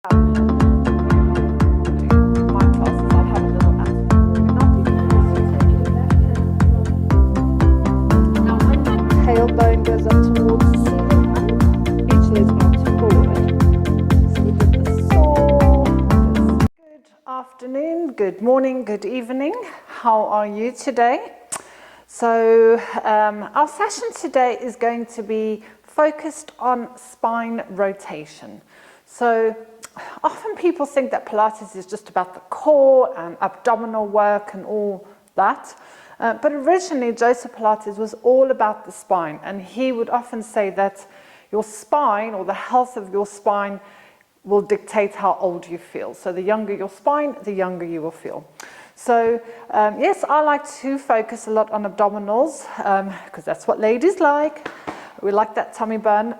My classes, I'll have a little now when that tailbone goes up towards the ceiling, usually it's not too forward. So we did the saw. Good afternoon, good morning, good evening. How are you today? So our session today is going to be focused on spine rotation. So often people think that Pilates is just about the core and abdominal work and all that. But originally Joseph Pilates was all about the spine, and he would often say that your spine, or the health of your spine, will dictate how old you feel. So the younger your spine, the younger you will feel. So yes, I like to focus a lot on abdominals because that's what ladies like. We like that tummy burn.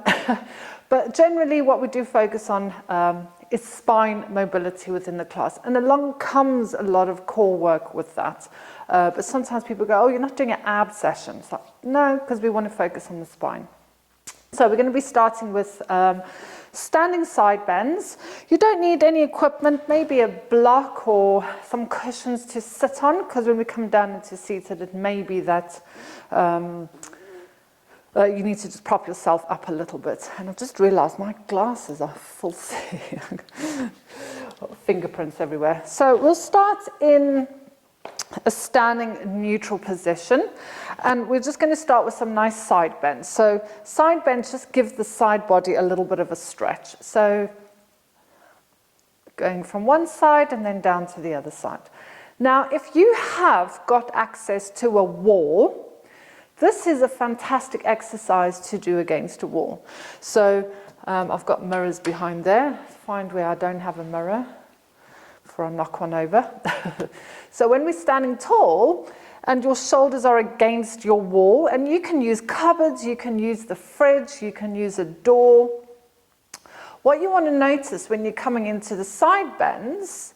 But generally what we do focus on is spine mobility within the class. And along comes a lot of core work with that. But sometimes people go, oh, you're not doing an ab session. It's like, no, because we want to focus on the spine. So we're going to be starting with standing side bends. You don't need any equipment, maybe a block or some cushions to sit on, because when we come down into seated, it may be that you need to just prop yourself up a little bit. And I've just realized my glasses are full fingerprints everywhere. So we'll start in a standing neutral position, and we're just going to start with some nice side bends. So side bends just give the side body a little bit of a stretch. So going from one side and then down to the other side. Now if you have got access to a wall, this is a fantastic exercise to do against a wall. So I've got mirrors behind there. Find where I don't have a mirror before I knock one over. So when we're standing tall and your shoulders are against your wall, and you can use cupboards, you can use the fridge, you can use a door. What you want to notice when you're coming into the side bends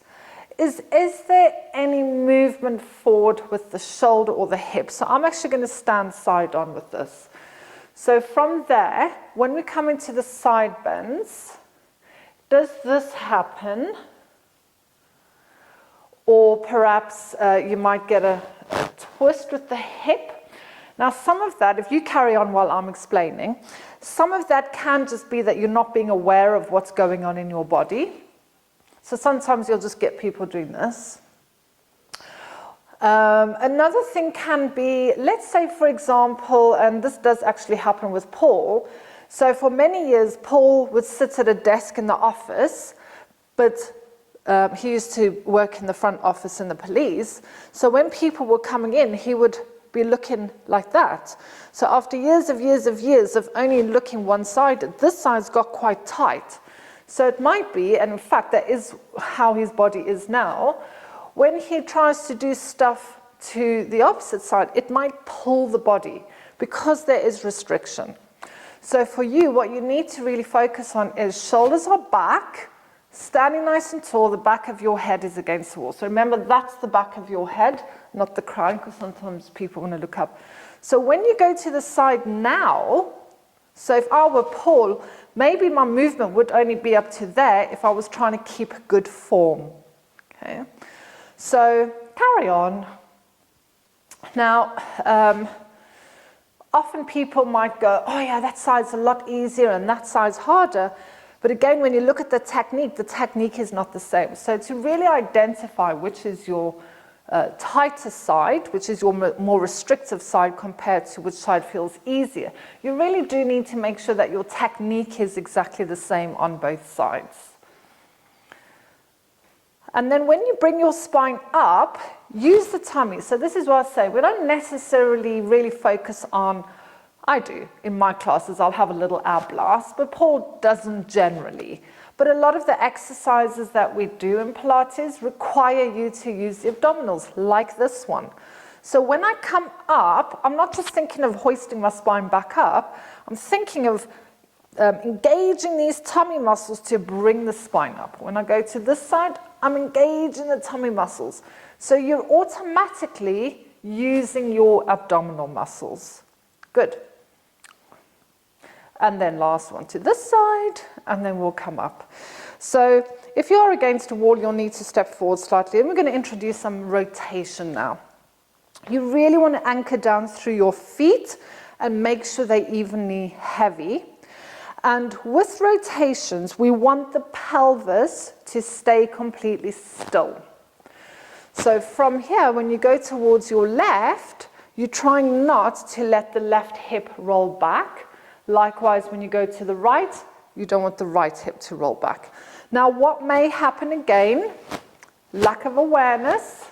is there any movement forward with the shoulder or the hip? So I'm actually going to stand side on with this. So from there, when we come into the side bends, does this happen? Or perhaps you might get a twist with the hip. Now some of that, if you carry on while I'm explaining, some of that can just be that you're not being aware of what's going on in your body. So sometimes you'll just get people doing this. Another thing can be, let's say for example, and this does actually happen with Paul. So for many years, Paul would sit at a desk in the office, but he used to work in the front office in the police. So when people were coming in, he would be looking like that. So after years of only looking one-sided, this side's got quite tight. So it might be, and in fact that is how his body is now, when he tries to do stuff to the opposite side, it might pull the body because there is restriction. So for you, what you need to really focus on is shoulders are back, standing nice and tall, the back of your head is against the wall. So remember, that's the back of your head, not the crown, because sometimes people want to look up. So when you go to the side now, so if I were Paul, maybe my movement would only be up to there if I was trying to keep good form. Okay, so carry on. Now, often people might go, oh yeah, that side's a lot easier and that side's harder. But again, when you look at the technique is not the same. So to really identify which is your tighter side, which is your more restrictive side compared to which side feels easier, you really do need to make sure that your technique is exactly the same on both sides. And then when you bring your spine up, use the tummy. So this is what I say, we don't necessarily really focus on, I do in my classes, I'll have a little ab blast, but Paul doesn't generally. But a lot of the exercises that we do in Pilates require you to use the abdominals, like this one. So when I come up, I'm not just thinking of hoisting my spine back up, I'm thinking of engaging these tummy muscles to bring the spine up. When I go to this side, I'm engaging the tummy muscles. So you're automatically using your abdominal muscles. Good. And then last one to this side, and then we'll come up. So if you are against a wall, you'll need to step forward slightly. And we're going to introduce some rotation now. You really want to anchor down through your feet and make sure they're evenly heavy. And with rotations, we want the pelvis to stay completely still. So from here, when you go towards your left, you're trying not to let the left hip roll back. Likewise, when you go to the right, you don't want the right hip to roll back. Now, what may happen again, lack of awareness.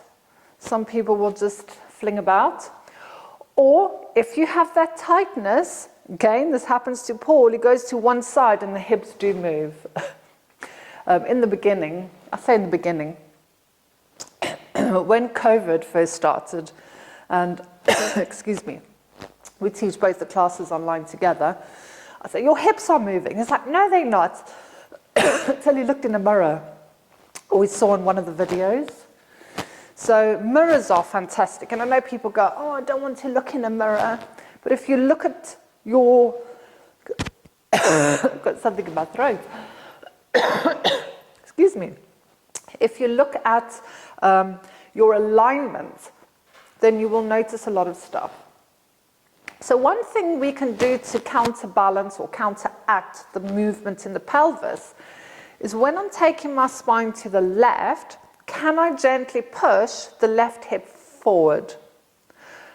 Some people will just fling about. Or if you have that tightness, again, this happens to Paul, he goes to one side and the hips do move. In the beginning, I say in the beginning, when COVID first started, and excuse me, we teach both the classes online together, I say, your hips are moving. He's like, no, they're not. Until he looked in a mirror, or we saw in one of the videos. So mirrors are fantastic. And I know people go, oh, I don't want to look in a mirror. But if you look at your, I've got something in my throat. Excuse me. If you look at your alignment, then you will notice a lot of stuff. So one thing we can do to counterbalance or counteract the movement in the pelvis is when I'm taking my spine to the left, can I gently push the left hip forward?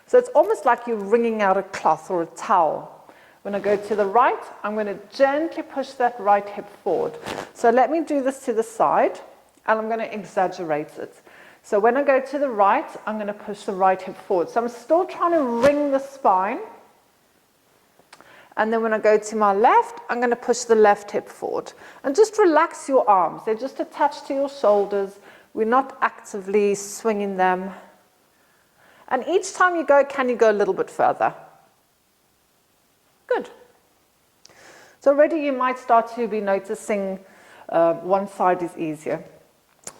So it's almost like you're wringing out a cloth or a towel. When I go to the right, I'm going to gently push that right hip forward. So let me do this to the side, and I'm going to exaggerate it. So when I go to the right, I'm going to push the right hip forward. So I'm still trying to wring the spine. And then when I go to my left, I'm going to push the left hip forward. And just relax your arms. They're just attached to your shoulders. We're not actively swinging them. And each time you go, can you go a little bit further? Good. So already you might start to be noticing one side is easier.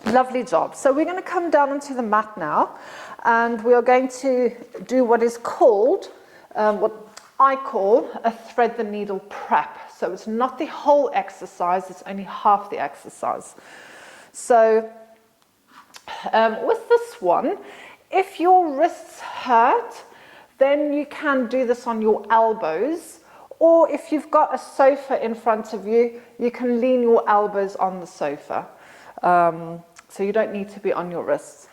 Lovely job. So we're going to come down onto the mat now. And we are going to do what is called, what I call a thread the needle prep. So it's not the whole exercise, it's only half the exercise. So with this one, if your wrists hurt, then you can do this on your elbows. Or if you've got a sofa in front of you, you can lean your elbows on the sofa. So you don't need to be on your wrists.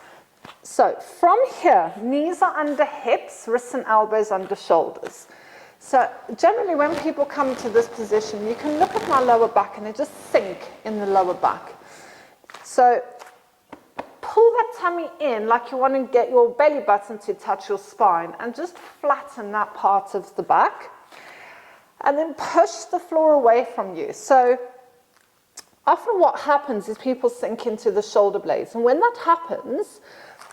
So from here, knees are under hips, wrists and elbows under shoulders. So generally when people come to this position, you can look at my lower back and they just sink in the lower back. So pull that tummy in like you want to get your belly button to touch your spine and just flatten that part of the back. And then push the floor away from you. So often what happens is people sink into the shoulder blades. And when that happens,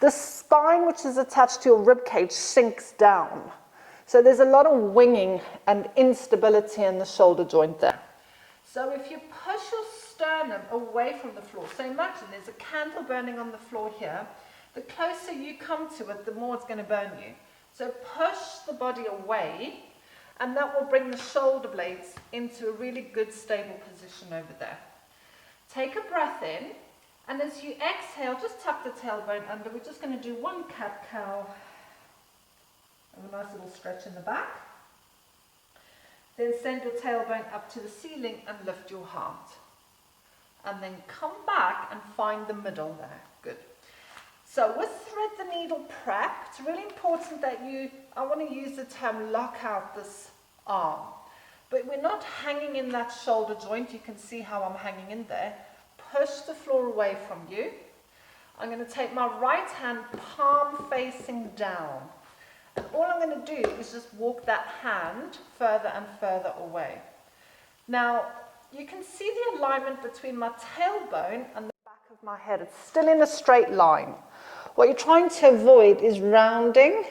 the spine which is attached to your rib cage sinks down. So there's a lot of winging and instability in the shoulder joint there. So if you push your sternum away from the floor, so imagine there's a candle burning on the floor here. The closer you come to it, the more it's going to burn you. So push the body away, and that will bring the shoulder blades into a really good stable position over there. Take a breath in, and as you exhale, just tuck the tailbone under. We're just going to do one cat-cow. A nice little stretch in the back. Then send your tailbone up to the ceiling and lift your heart. And then come back and find the middle there. Good. So with thread the needle prep, it's really important that I want to use the term lock out this arm. But we're not hanging in that shoulder joint. You can see how I'm hanging in there. Push the floor away from you. I'm going to take my right hand palm facing down. And all I'm going to do is just walk that hand further and further away. Now, you can see the alignment between my tailbone and the back of my head. It's still in a straight line. What you're trying to avoid is rounding,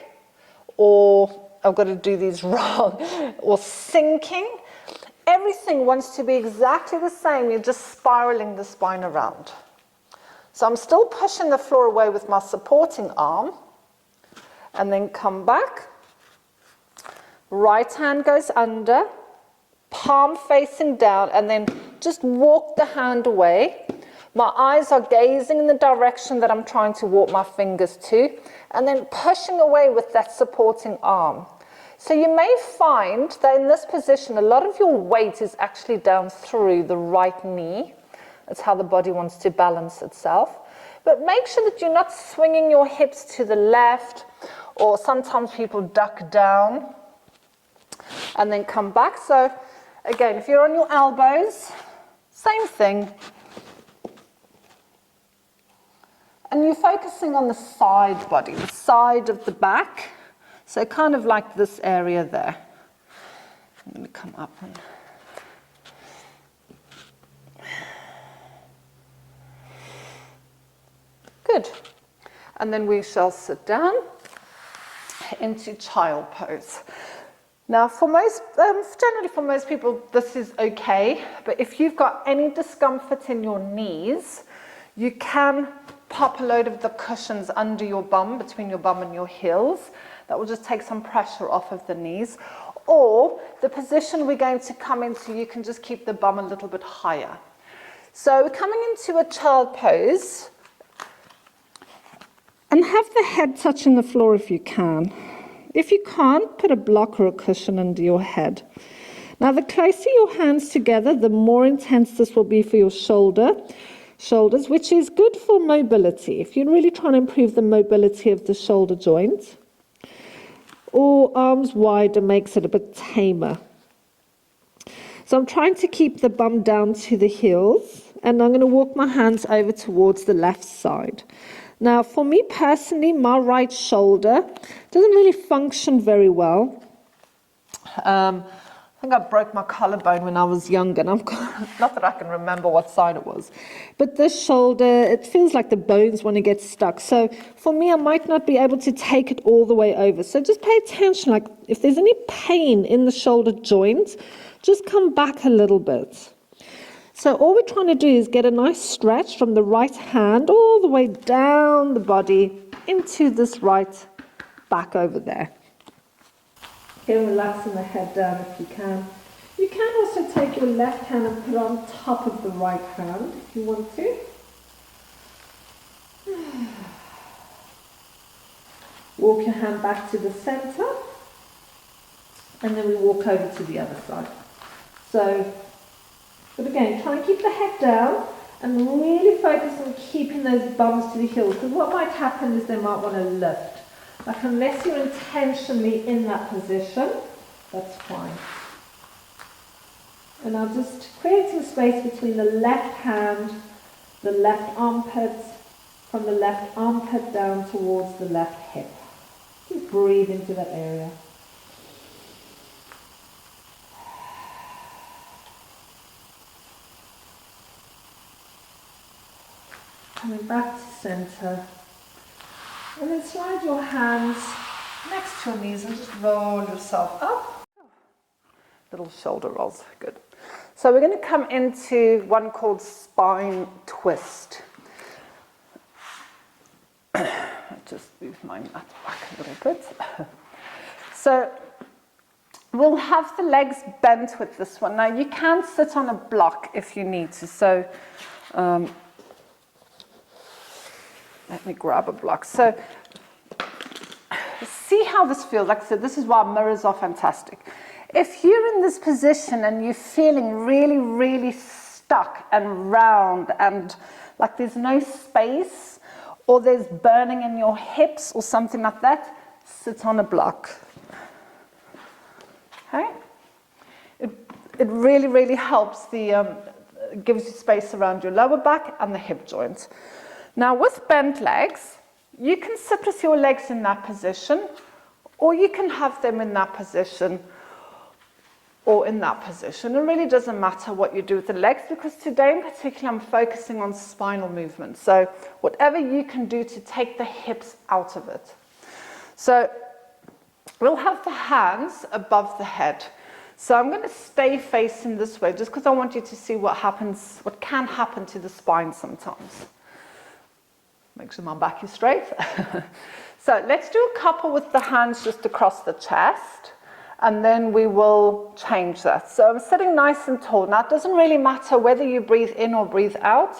or I've got to do these wrong, or sinking. Everything wants to be exactly the same. You're just spiraling the spine around. So I'm still pushing the floor away with my supporting arm. And then come back. Right hand goes under. palm facing down, and then just walk the hand away. My eyes are gazing in the direction that I'm trying to walk my fingers to, and then pushing away with that supporting arm. So you may find that in this position, a lot of your weight is actually down through the right knee. That's how the body wants to balance itself. But make sure that you're not swinging your hips to the left, or sometimes people duck down and then come back. So again, if you're on your elbows, same thing. And you're focusing on the side body, the side of the back. So kind of like this area there. I'm going to come up and... Good. And then we shall sit down into child pose. Now, generally for most people, this is okay. But if you've got any discomfort in your knees, you can pop a load of the cushions under your bum, between your bum and your heels. That will just take some pressure off of the knees. Or the position we're going to come into, you can just keep the bum a little bit higher. So we're coming into a child pose. And have the head touching the floor if you can. If you can't, put a block or a cushion under your head. Now, the closer your hands together, the more intense this will be for your shoulders, which is good for mobility. If you're really trying to improve the mobility of the shoulder joint, or arms wider makes it a bit tamer. So I'm trying to keep the bum down to the heels, and I'm going to walk my hands over towards the left side. Now, for me personally, my right shoulder doesn't really function very well. I think I broke my collarbone when I was younger, and not that I can remember what side it was. But this shoulder, it feels like the bones want to get stuck. So for me, I might not be able to take it all the way over. So just pay attention, like if there's any pain in the shoulder joint, just come back a little bit. So all we're trying to do is get a nice stretch from the right hand all the way down the body into this right back over there. Okay, relaxing the head down if you can. You can also take your left hand and put it on top of the right hand if you want to. Walk your hand back to the center, and then we walk over to the other side. So, but again, try and keep the head down and really focus on keeping those bums to the heels, because what might happen is they might want to lift. Like unless you're intentionally in that position, that's fine. And I'm just creating space between the left hand, the left armpit, from the left armpit down towards the left hip. Just breathe into that area. Coming back to center. And then slide your hands next to your knees and just roll yourself up. Little shoulder rolls, good. So we're going to come into one called spine twist. Just move my mat back a little bit. So we'll have the legs bent with this one. Now you can sit on a block if you need to. So let me grab a block. So see how this feels. Like I said, this is why mirrors are fantastic. If you're in this position and you're feeling really, really stuck and round and like there's no space, or there's burning in your hips or something like that, sit on a block. Okay? It really, really helps gives you space around your lower back and the hip joint. Now with bent legs, you can sit with your legs in that position, or you can have them in that position, or in that position. It really doesn't matter what you do with the legs, because today in particular I'm focusing on spinal movement. So whatever you can do to take the hips out of it. So we'll have the hands above the head. So I'm going to stay facing this way just because I want you to see what can happen to the spine sometimes. Make sure my back is straight. So let's do a couple with the hands just across the chest. and then we will change that. So I'm sitting nice and tall. Now, it doesn't really matter whether you breathe in or breathe out.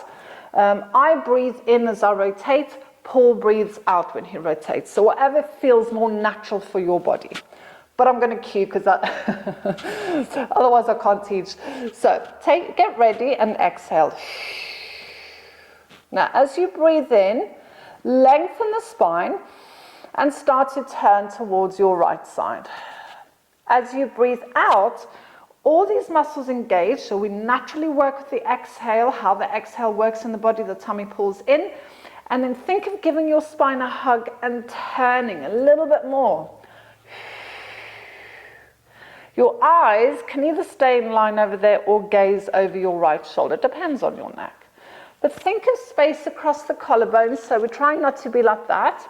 I breathe in as I rotate. Paul breathes out when he rotates. So whatever feels more natural for your body. But I'm going to cue because otherwise I can't teach. So get ready and exhale. Now, as you breathe in, lengthen the spine and start to turn towards your right side. As you breathe out, all these muscles engage, so we naturally work with the exhale, how the exhale works in the body, the tummy pulls in, and then think of giving your spine a hug and turning a little bit more. Your eyes can either stay in line over there or gaze over your right shoulder, it depends on your neck. But think of space across the collarbones, so we're trying not to be like that.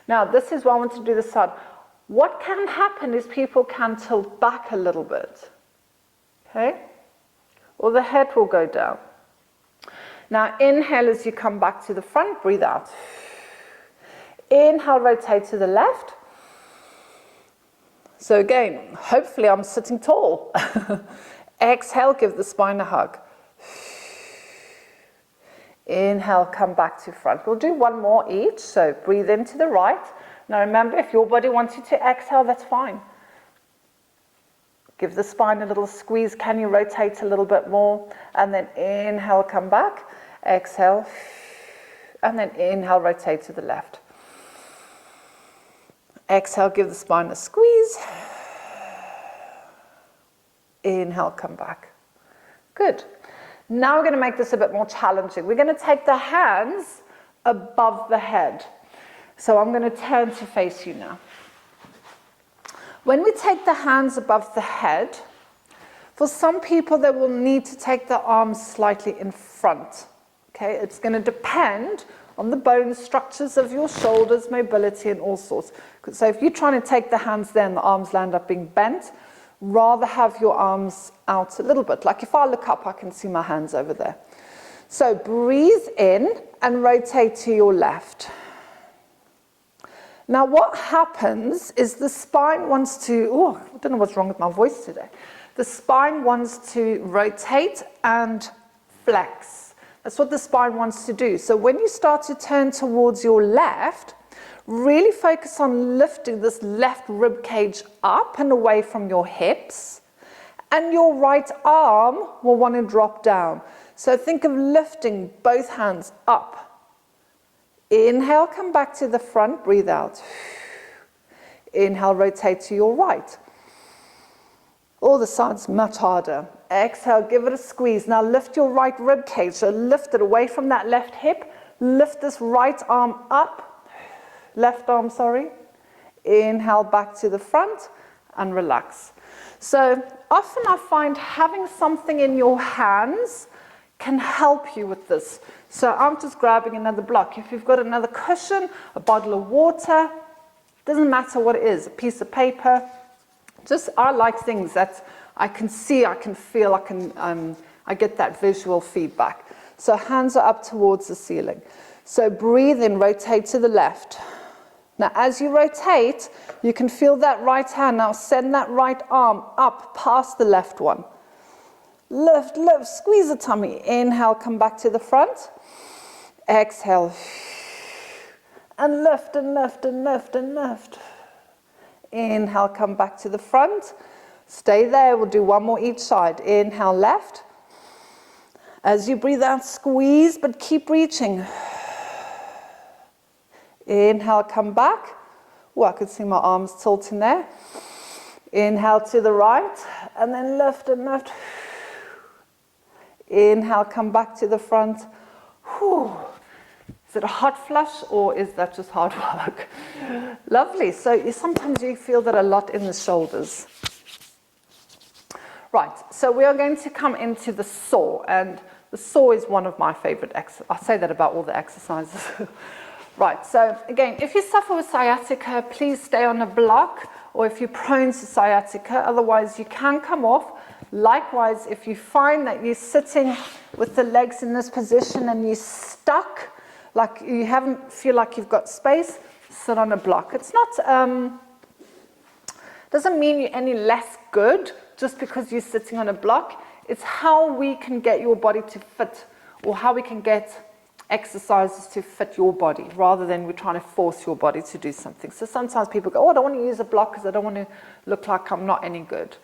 Now, this is what I want to do this side. What can happen is people can tilt back a little bit, okay? Or the head will go down. Now, inhale as you come back to the front, breathe out. Inhale, rotate to the left. So again, hopefully I'm sitting tall. Exhale, give the spine a hug. Inhale, come back to front. We'll do one more each, so breathe into the right. Now remember, if your body wants you to exhale, that's fine. Give the spine a little squeeze. Can you rotate a little bit more? And then inhale, come back. Exhale. And then inhale, rotate to the left. Exhale, give the spine a squeeze. Inhale, come back. Good. Now we're going to make this a bit more challenging. We're going to take the hands above the head. So I'm going to turn to face you now. When we take the hands above the head, for some people they will need to take the arms slightly in front. Okay, it's going to depend on the bone structures of your shoulders, mobility, and all sorts. So if you're trying to take the hands there and the arms land up being bent, rather have your arms out a little bit. Like if I look up, I can see my hands over there. So breathe in and rotate to your left. Now what happens is the spine wants to, I don't know what's wrong with my voice today. The spine wants to rotate and flex. That's what the spine wants to do. So when you start to turn towards your left, really focus on lifting this left rib cage up and away from your hips. And your right arm will want to drop down. So think of lifting both hands up. Inhale, come back to the front, breathe out. Inhale, rotate to your right. All the sides much harder. Exhale, give it a squeeze. Now lift your right rib cage. So lift it away from that left hip. Lift this right arm up. Left arm, sorry. Inhale, back to the front and relax. So often I find having something in your hands can help you with this. So I'm just grabbing another block. If you've got another cushion, a bottle of water, doesn't matter what it is, a piece of paper. Just, I like things that I can see, I can feel, I get that visual feedback. So hands are up towards the ceiling. So breathe in, rotate to the left. Now as you rotate, you can feel that right hand. Now send that right arm up past the left one. Lift, lift, squeeze the tummy. Inhale, come back to the front. Exhale. And lift and lift and lift and lift. Inhale, come back to the front. Stay there, we'll do one more each side. Inhale, left. As you breathe out, squeeze, but keep reaching. Inhale, come back. Oh, I can see my arms tilting there. Inhale to the right, and then lift and lift. Inhale, come back to the front. Whew. Is it a hot flush or is that just hard work? Lovely. So sometimes you feel that a lot in the shoulders. Right, so we are going to come into the saw, and the saw is one of my favorite exercises. I say that about all the exercises. Right, so again, if you suffer with sciatica, please stay on a block, or if you're prone to sciatica, otherwise you can come off. Likewise, if you find that you're sitting with the legs in this position and you're stuck, like you feel like you've got space, sit on a block. It's not Doesn't mean you're any less good just because you're sitting on a block. It's how we can get your body to fit, or how we can get exercises to fit your body, rather than we're trying to force your body to do something. So sometimes people go, oh, I don't want to use a block because I don't want to look like I'm not any good.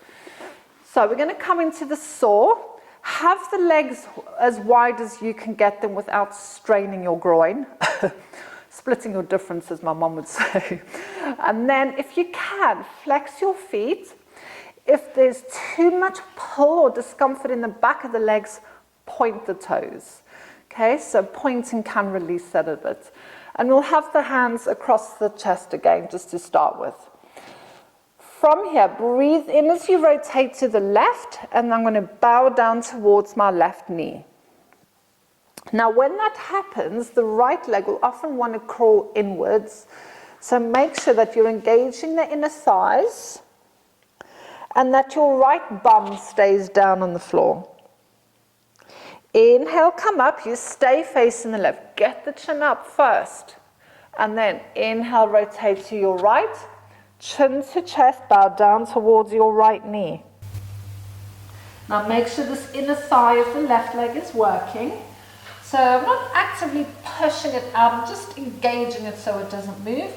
So we're going to come into the saw. Have the legs as wide as you can get them without straining your groin. Splitting your difference, as my mom would say. And then if you can, flex your feet. If there's too much pull or discomfort in the back of the legs, point the toes. Okay, so pointing can release that a bit. And we'll have the hands across the chest again, just to start with. From here, breathe in as you rotate to the left, and I'm going to bow down towards my left knee. Now, when that happens, the right leg will often want to crawl inwards. So make sure that you're engaging the inner thighs and that your right bum stays down on the floor. Inhale, come up, you stay facing the left. Get the chin up first. And then inhale, rotate to your right. Chin to chest, bow down towards your right knee. Now make sure this inner thigh of the left leg is working. So I'm not actively pushing it out, I'm just engaging it so it doesn't move.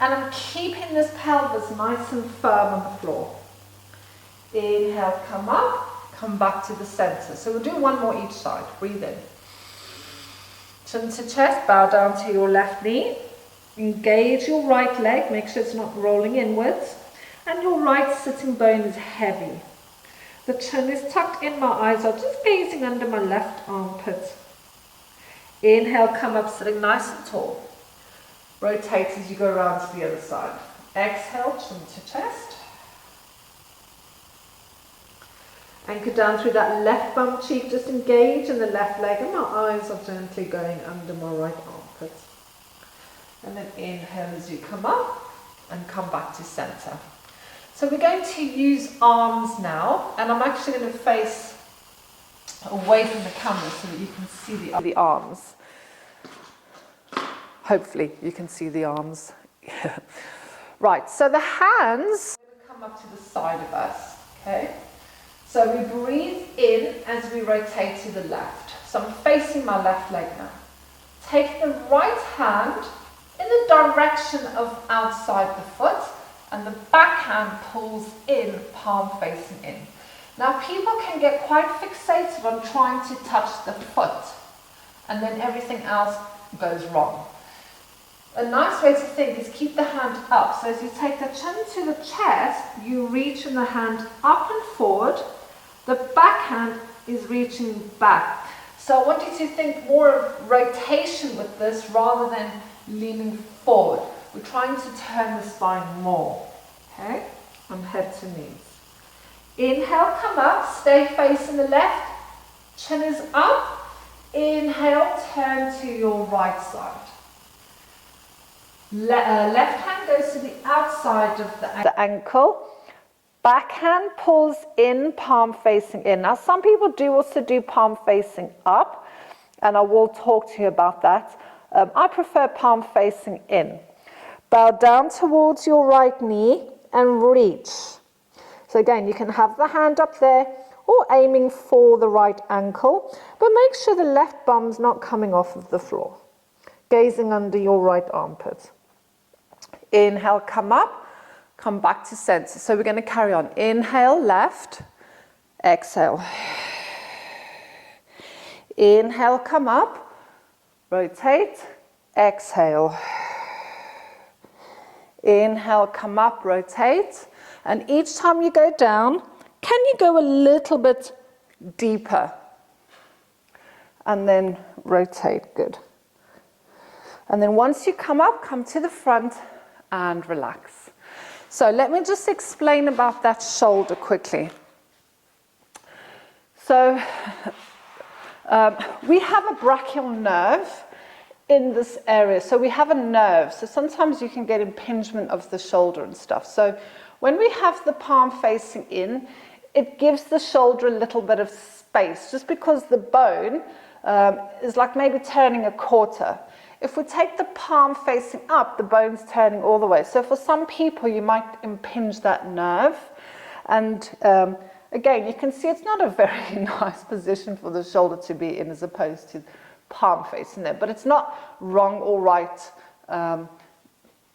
And I'm keeping this pelvis nice and firm on the floor. Inhale, come up. Come back to the center. So we'll do one more each side. Breathe in. Chin to chest, bow down to your left knee. Engage your right leg, make sure it's not rolling inwards. And your right sitting bone is heavy. The chin is tucked in, my eyes are just gazing under my left armpit. Inhale, come up, sitting nice and tall. Rotate as you go around to the other side. Exhale, chin to chest. Anchor down through that left bum cheek, just engage in the left leg, and my eyes are gently going under my right armpit. And then inhale as you come up and come back to center. So we're going to use arms now, and I'm actually going to face away from the camera so that you can see the arms. Hopefully you can see the arms. Right, so the hands are going to come up to the side of us, okay? So we breathe in as we rotate to the left. So I'm facing my left leg now. Taking the right hand in the direction of outside the foot, and the back hand pulls in, palm facing in. Now people can get quite fixated on trying to touch the foot, and then everything else goes wrong. A nice way to think is keep the hand up. So as you take the chin to the chest, you reach in the hand up and forward. The back hand is reaching back. So I want you to think more of rotation with this rather than leaning forward. We're trying to turn the spine more, okay, from head to knees. Inhale, come up, stay facing the left, chin is up. Inhale, turn to your right side. Left hand goes to the outside of the ankle. Back hand pulls in, palm facing in. Now some people do also do palm facing up, and I will talk to you about that. I prefer palm facing in. Bow down towards your right knee and reach. So again, you can have the hand up there or aiming for the right ankle, but make sure the left bum's not coming off of the floor. Gazing under your right armpit. Inhale, come up, come back to center. So we're going to carry on. Inhale, left, exhale. Inhale, come up, rotate, exhale. Inhale, come up, rotate. And each time you go down, can you go a little bit deeper? And then rotate, good. And then once you come up, come to the front and relax. So let me just explain about that shoulder quickly. So we have a brachial nerve in this area. So we have a nerve. So sometimes you can get impingement of the shoulder and stuff. So when we have the palm facing in, it gives the shoulder a little bit of space, just because the bone is like maybe turning a quarter. If we take the palm facing up, the bone's turning all the way. So for some people, you might impinge that nerve. And again, you can see it's not a very nice position for the shoulder to be in as opposed to palm facing there. But it's not wrong or right.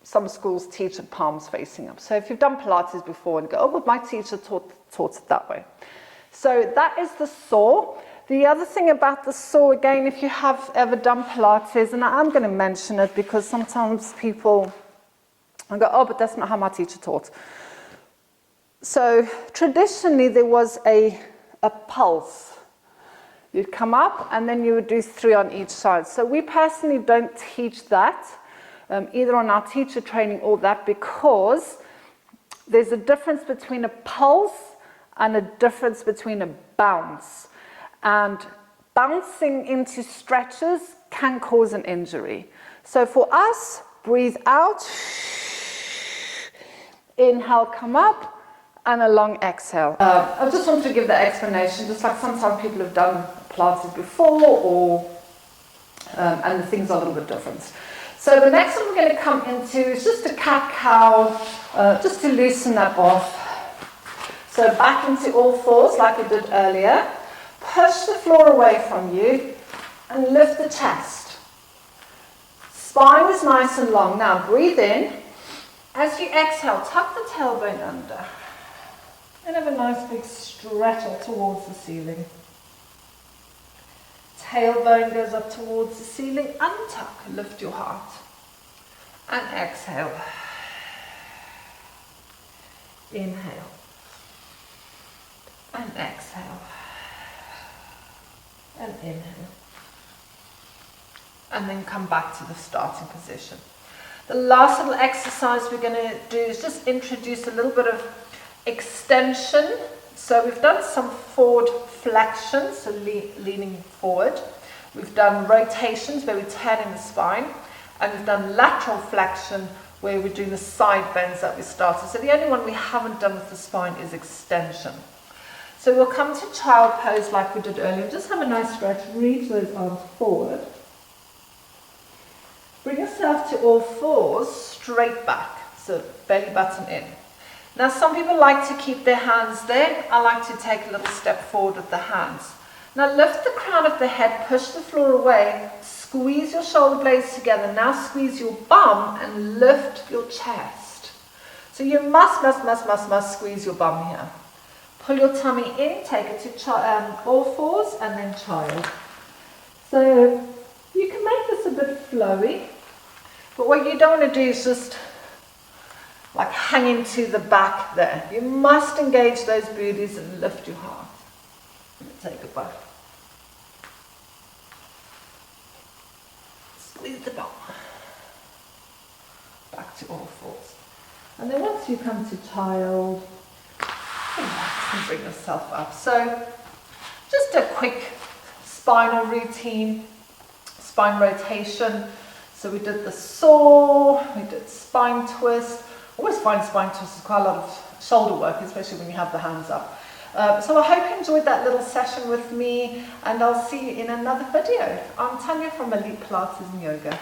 Some schools teach it palms facing up. So if you've done Pilates before and go, oh, but my teacher taught it that way. So that is the saw. The other thing about the saw, again, if you have ever done Pilates, and I'm going to mention it because sometimes people go, oh, but that's not how my teacher taught. So traditionally there was a pulse. You'd come up and then you would do 3 on each side. So we personally don't teach that, either on our teacher training or that, because there's a difference between a pulse and a difference between a bounce. And bouncing into stretches can cause an injury. So for us, breathe out, inhale, come up, and a long exhale. I just wanted to give that explanation, just like sometimes people have done Pilates before, and the things are a little bit different. So the next one we're going to come into is just a cat-cow, just to loosen that off. So back into all fours like we did earlier. Push the floor away from you and lift the chest. Spine is nice and long. Now breathe in. As you exhale, tuck the tailbone under. And have a nice big stretch towards the ceiling. Tailbone goes up towards the ceiling. Untuck, lift your heart. And exhale. Inhale. And exhale. And inhale. And then come back to the starting position. The last little exercise we're going to do is just introduce a little bit of extension. So we've done some forward flexion, so leaning forward. We've done rotations where we're turning the spine. And we've done lateral flexion where we're doing the side bends that we started. So the only one we haven't done with the spine is extension. So we'll come to child pose like we did earlier. Just have a nice stretch. Reach those arms forward. Bring yourself to all fours, straight back. So belly button in. Now some people like to keep their hands there. I like to take a little step forward with the hands. Now lift the crown of the head, push the floor away, squeeze your shoulder blades together. Now squeeze your bum and lift your chest. So you must squeeze your bum here. Pull your tummy in, take it to all fours and then child. So you can make this a bit flowy, but what you don't want to do is just like hang into the back there. You must engage those booties and lift your heart. Take a breath. Squeeze the bum. Back to all fours. And then once you come to child, relax and bring yourself up. So just a quick spinal routine, spine rotation. So we did the saw, we did spine twist. I always find spine twist is quite a lot of shoulder work, especially when you have the hands up. So I hope you enjoyed that little session with me, and I'll see you in another video. I'm Tanya from Elite Pilates and Yoga.